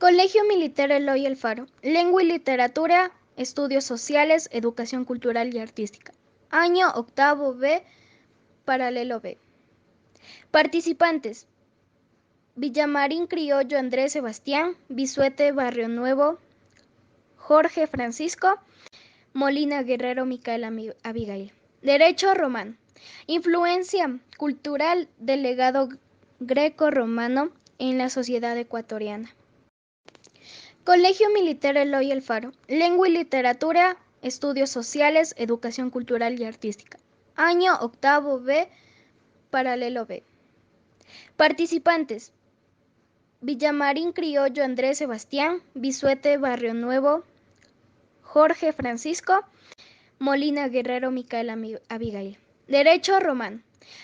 Colegio Militar Eloy Alfaro. Lengua y literatura, estudios sociales, educación cultural y artística. Año octavo B, paralelo B. Participantes: Villamarín Criollo Andrés Sebastián, Bisuete Barrio Nuevo Jorge Francisco, Molina Guerrero Micaela Abigail. Derecho romano. Influencia cultural del legado greco-romano en la sociedad ecuatoriana. Colegio Militar Eloy Alfaro. Lengua y literatura, estudios sociales, educación cultural y artística. Año octavo B, paralelo B. Participantes: Villamarín Criollo Andrés Sebastián, Bisuete Barrio Nuevo Jorge Francisco, Molina Guerrero Micaela Abigail. Derecho romano.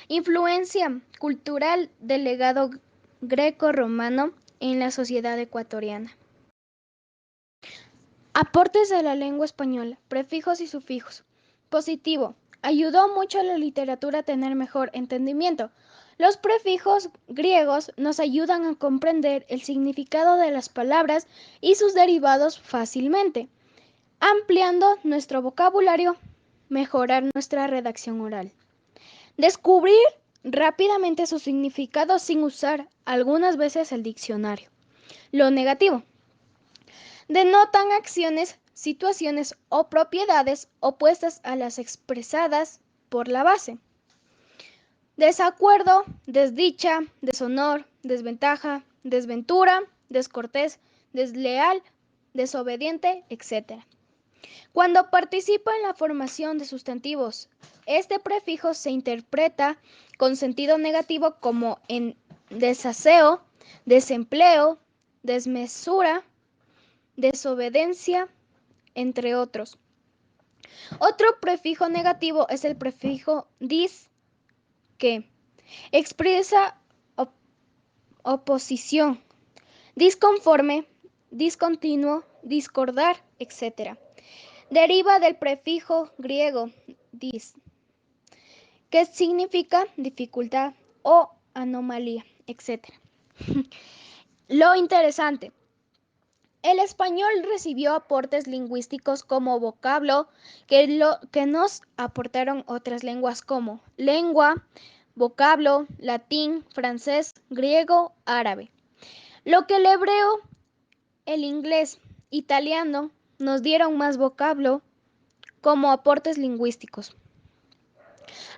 Influencia cultural del legado greco-romano en la sociedad ecuatoriana. Aportes de la lengua española, prefijos y sufijos. Positivo. Ayudó mucho a la literatura a tener mejor entendimiento. Los prefijos griegos nos ayudan a comprender el significado de las palabras y sus derivados fácilmente, ampliando nuestro vocabulario, mejorar nuestra redacción oral. Descubrir rápidamente su significado sin usar algunas veces el diccionario. Lo negativo: denotan acciones, situaciones o propiedades opuestas a las expresadas por la base. Desacuerdo, desdicha, deshonor, desventaja, desventura, descortés, desleal, desobediente, etc. Cuando participa en la formación de sustantivos, este prefijo se interpreta con sentido negativo como en desaseo, desempleo, desmesura, desobediencia, entre otros. Otro prefijo negativo es el prefijo dis, que expresa oposición, disconforme, discontinuo, discordar, etc. Deriva del prefijo griego dis, que significa dificultad o anomalía, etc. Lo interesante: el español recibió aportes lingüísticos como vocablo que nos aportaron otras lenguas como lengua, vocablo, latín, francés, griego, árabe. Lo que el hebreo, el inglés, italiano nos dieron más vocablo como aportes lingüísticos.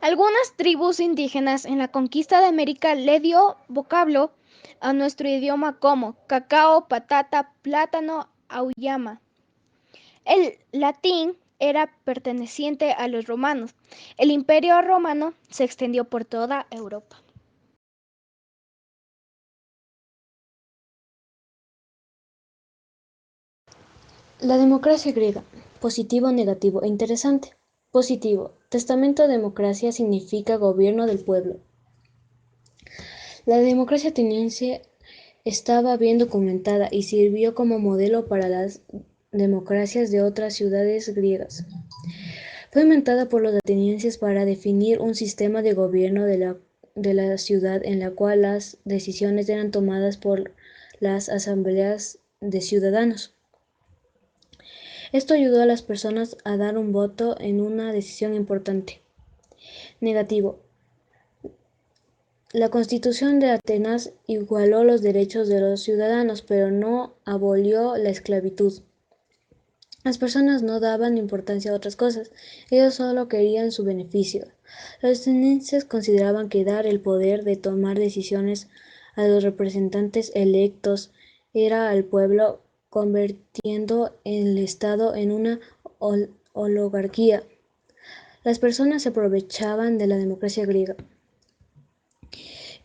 Algunas tribus indígenas en la conquista de América le dio vocablo a nuestro idioma como cacao, patata, plátano, auyama. El latín era perteneciente a los romanos. El imperio romano se extendió por toda Europa. La democracia griega. Positivo, negativo e interesante. Positivo. Testamento de democracia significa gobierno del pueblo. La democracia ateniense estaba bien documentada y sirvió como modelo para las democracias de otras ciudades griegas. Fue inventada por los atenienses para definir un sistema de gobierno de la ciudad en la cual las decisiones eran tomadas por las asambleas de ciudadanos. Esto ayudó a las personas a dar un voto en una decisión importante. Negativo. La Constitución de Atenas igualó los derechos de los ciudadanos, pero no abolió la esclavitud. Las personas no daban importancia a otras cosas, ellos solo querían su beneficio. Los atenienses consideraban que dar el poder de tomar decisiones a los representantes electos era al pueblo, convirtiendo el Estado en una oligarquía. Las personas se aprovechaban de la democracia griega.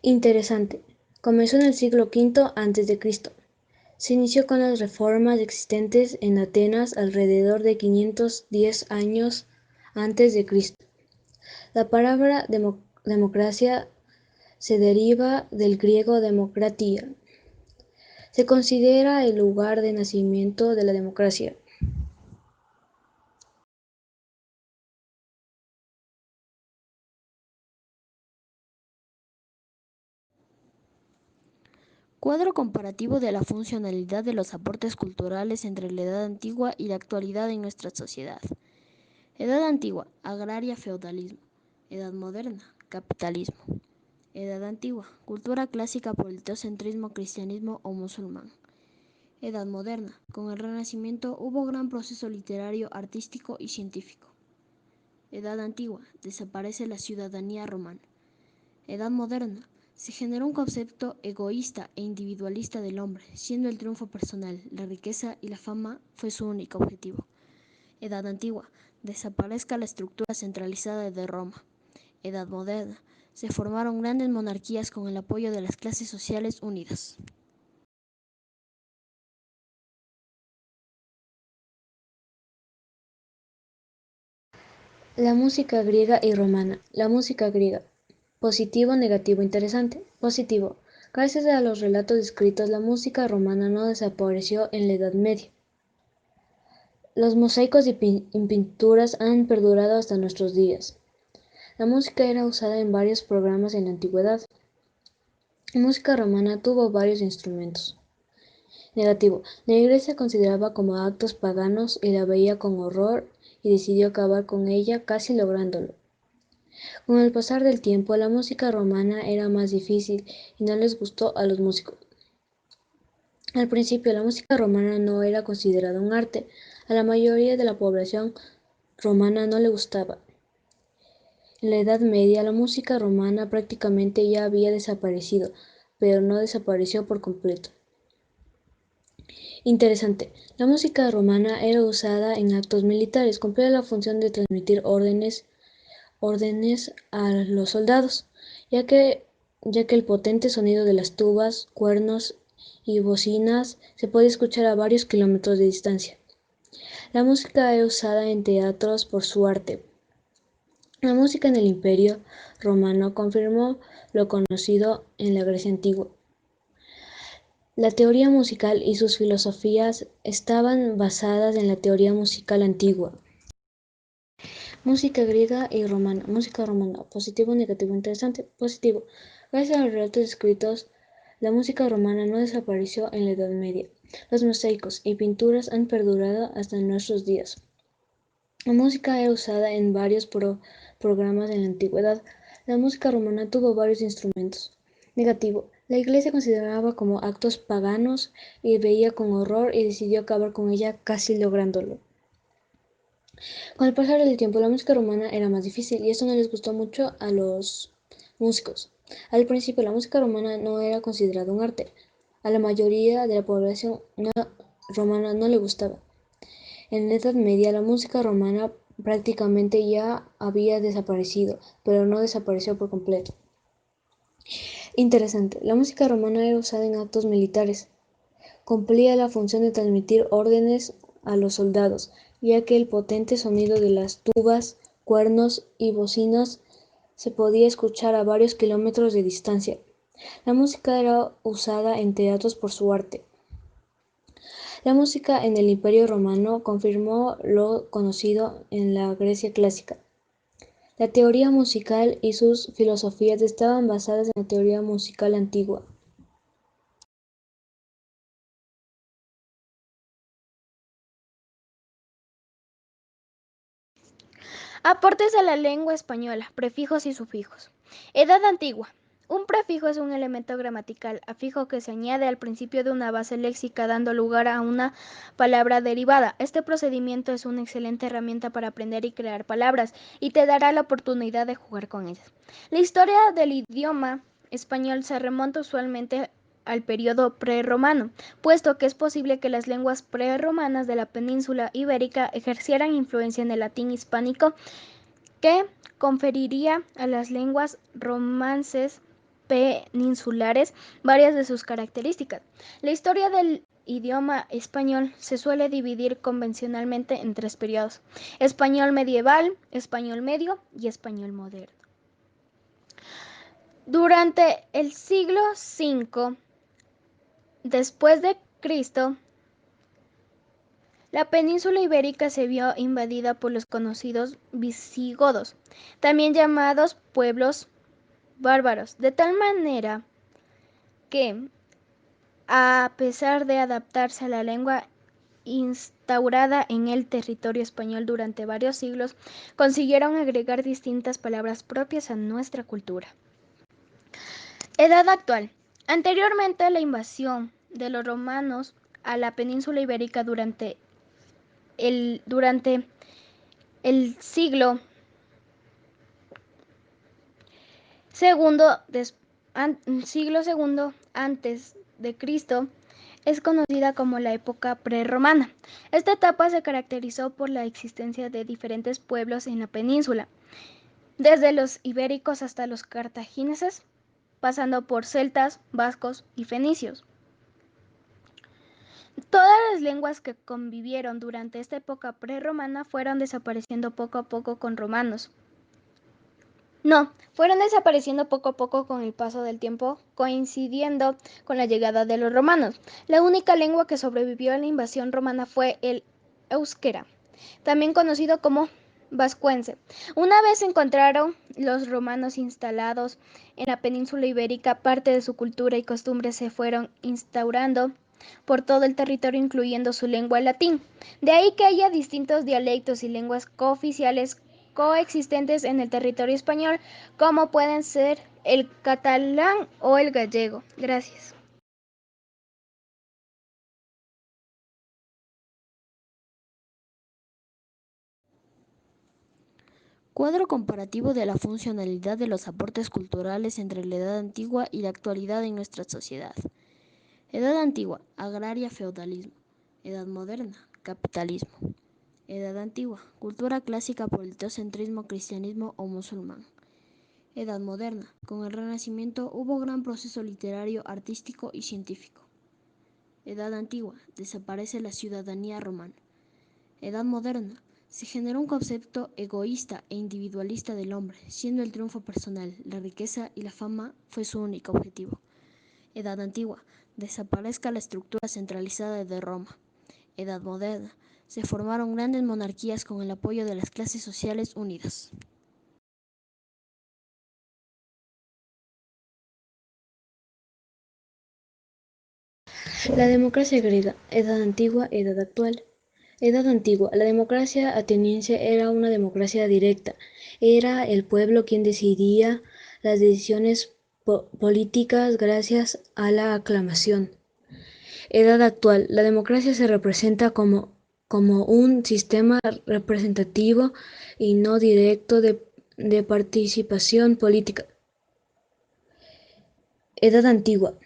Interesante. Comenzó en el siglo V a.C. Se inició con las reformas existentes en Atenas alrededor de 510 años antes de Cristo. La palabra democracia se deriva del griego demokratia. Se considera el lugar de nacimiento de la democracia. Cuadro comparativo de la funcionalidad de los aportes culturales entre la Edad Antigua y la actualidad en nuestra sociedad. Edad Antigua, agraria, feudalismo. Edad Moderna, capitalismo. Edad Antigua, cultura clásica por el teocentrismo, cristianismo o musulmán. Edad Moderna, con el Renacimiento hubo gran proceso literario, artístico y científico. Edad Antigua, desaparece la ciudadanía romana. Edad Moderna, se generó un concepto egoísta e individualista del hombre, siendo el triunfo personal, la riqueza y la fama fue su único objetivo. Edad Antigua, desaparezca la estructura centralizada de Roma. Edad Moderna, se formaron grandes monarquías con el apoyo de las clases sociales unidas. La música griega y romana. La música griega. Positivo, negativo, interesante. Positivo. Gracias a los relatos escritos, la música romana no desapareció en la Edad Media. Los mosaicos y pinturas han perdurado hasta nuestros días. La música era usada en varios programas en la antigüedad. La música romana tuvo varios instrumentos. Negativo. La Iglesia consideraba como actos paganos y la veía con horror y decidió acabar con ella, casi lográndolo. Con el pasar del tiempo, la música romana era más difícil y no les gustó a los músicos. Al principio, la música romana no era considerada un arte. A la mayoría de la población romana no le gustaba. En la Edad Media, la música romana prácticamente ya había desaparecido, pero no desapareció por completo. Interesante. La música romana era usada en actos militares, cumplía la función de transmitir órdenes a los soldados, ya que el potente sonido de las tubas, cuernos y bocinas se podía escuchar a varios kilómetros de distancia. La música era usada en teatros por su arte. La música en el Imperio Romano confirmó lo conocido en la Grecia antigua. La teoría musical y sus filosofías estaban basadas en la teoría musical antigua. Música griega y romana. Música romana. Positivo, negativo, interesante. Positivo. Gracias a los relatos escritos, la música romana no desapareció en la Edad Media. Los mosaicos y pinturas han perdurado hasta nuestros días. La música era usada en varios programas en la antigüedad. La música romana tuvo varios instrumentos. Negativo. La Iglesia consideraba como actos paganos y veía con horror y decidió acabar con ella, casi lográndolo. Con el pasar del tiempo, la música romana era más difícil y esto no les gustó mucho a los músicos. Al principio, la música romana no era considerada un arte. A la mayoría de la población romana no le gustaba. En la Edad Media, la música romana prácticamente ya había desaparecido, pero no desapareció por completo. Interesante. La música romana era usada en actos militares. Cumplía la función de transmitir órdenes a los soldados, ya que el potente sonido de las tubas, cuernos y bocinas se podía escuchar a varios kilómetros de distancia. La música era usada en teatros por su arte. La música en el Imperio Romano confirmó lo conocido en la Grecia clásica. La teoría musical y sus filosofías estaban basadas en la teoría musical antigua. Aportes a la lengua española, prefijos y sufijos. Edad antigua. Un prefijo es un elemento gramatical afijo que se añade al principio de una base léxica dando lugar a una palabra derivada. Este procedimiento es una excelente herramienta para aprender y crear palabras y te dará la oportunidad de jugar con ellas. La historia del idioma español se remonta usualmente al periodo prerromano, puesto que es posible que las lenguas prerromanas de la península ibérica ejercieran influencia en el latín hispánico que conferiría a las lenguas romances peninsulares varias de sus características. La historia del idioma español se suele dividir convencionalmente en tres periodos: español medieval, español medio y español moderno. Durante el siglo V después de Cristo, la península ibérica se vio invadida por los conocidos visigodos, también llamados pueblos bárbaros, de tal manera que a pesar de adaptarse a la lengua instaurada en el territorio español durante varios siglos, consiguieron agregar distintas palabras propias a nuestra cultura. Edad actual. Anteriormente a la invasión de los romanos a la península ibérica durante el siglo segundo antes de Cristo, es conocida como la época prerromana. Esta etapa se caracterizó por la existencia de diferentes pueblos en la península, desde los ibéricos hasta los cartagineses, pasando por celtas, vascos y fenicios. Todas las lenguas que convivieron durante esta época prerromana fueron desapareciendo poco a poco con romanos. Fueron desapareciendo poco a poco con el paso del tiempo, coincidiendo con la llegada de los romanos. La única lengua que sobrevivió a la invasión romana fue el euskera, también conocido como vascuence. Una vez encontraron los romanos instalados en la península ibérica, parte de su cultura y costumbres se fueron instaurando por todo el territorio, incluyendo su lengua latín. De ahí que haya distintos dialectos y lenguas cooficiales coexistentes en el territorio español, como pueden ser el catalán o el gallego. Gracias. Cuadro comparativo de la funcionalidad de los aportes culturales entre la Edad Antigua y la actualidad en nuestra sociedad. Edad Antigua, agraria, feudalismo. Edad Moderna, capitalismo. Edad Antigua, cultura clásica por el teocentrismo, cristianismo o musulmán. Edad Moderna, con el Renacimiento hubo gran proceso literario, artístico y científico. Edad Antigua, desaparece la ciudadanía romana. Edad Moderna, se generó un concepto egoísta e individualista del hombre, siendo el triunfo personal, la riqueza y la fama fue su único objetivo. Edad Antigua, desaparezca la estructura centralizada de Roma. Edad Moderna, se formaron grandes monarquías con el apoyo de las clases sociales unidas. La democracia griega, Edad Antigua, Edad Actual. Edad Antigua. La democracia ateniense era una democracia directa. Era el pueblo quien decidía las decisiones políticas gracias a la aclamación. Edad Actual. La democracia se representa como un sistema representativo y no directo de participación política. Edad Antigua.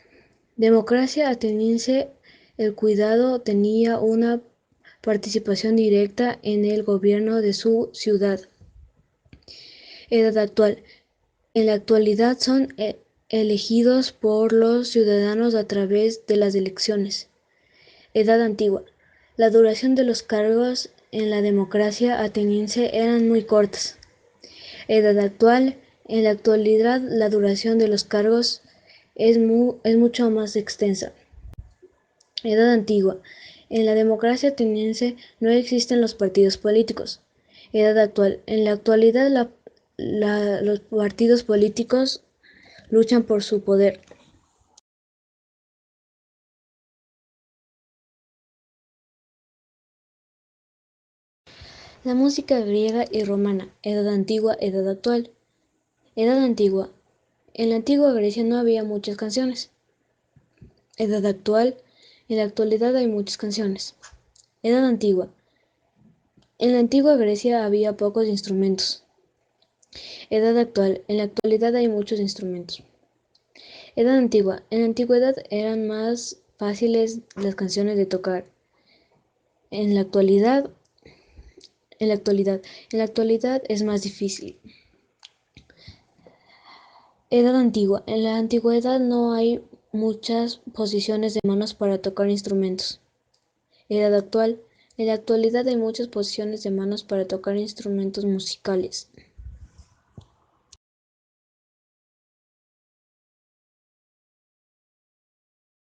Democracia ateniense. El cuidado tenía una participación directa en el gobierno de su ciudad. Edad Actual. En la actualidad son elegidos por los ciudadanos a través de las elecciones. Edad Antigua. La duración de los cargos en la democracia ateniense eran muy cortas. Edad Actual. En la actualidad la duración de los cargos es mucho más extensa. Edad Antigua. En la democracia ateniense no existen los partidos políticos. Edad Actual. En la actualidad los partidos políticos luchan por su poder. La música griega y romana. Edad Antigua, Edad Actual. Edad Antigua. En la antigua Grecia no había muchas canciones. Edad Actual. En la actualidad hay muchas canciones. Edad Antigua. En la antigua Grecia había pocos instrumentos. Edad Actual. En la actualidad hay muchos instrumentos. Edad Antigua. En la antigüedad eran más fáciles las canciones de tocar. En la actualidad es más difícil. Edad Antigua. En la antigüedad no hay muchas posiciones de manos para tocar instrumentos. Edad Actual. En la actualidad hay muchas posiciones de manos para tocar instrumentos musicales.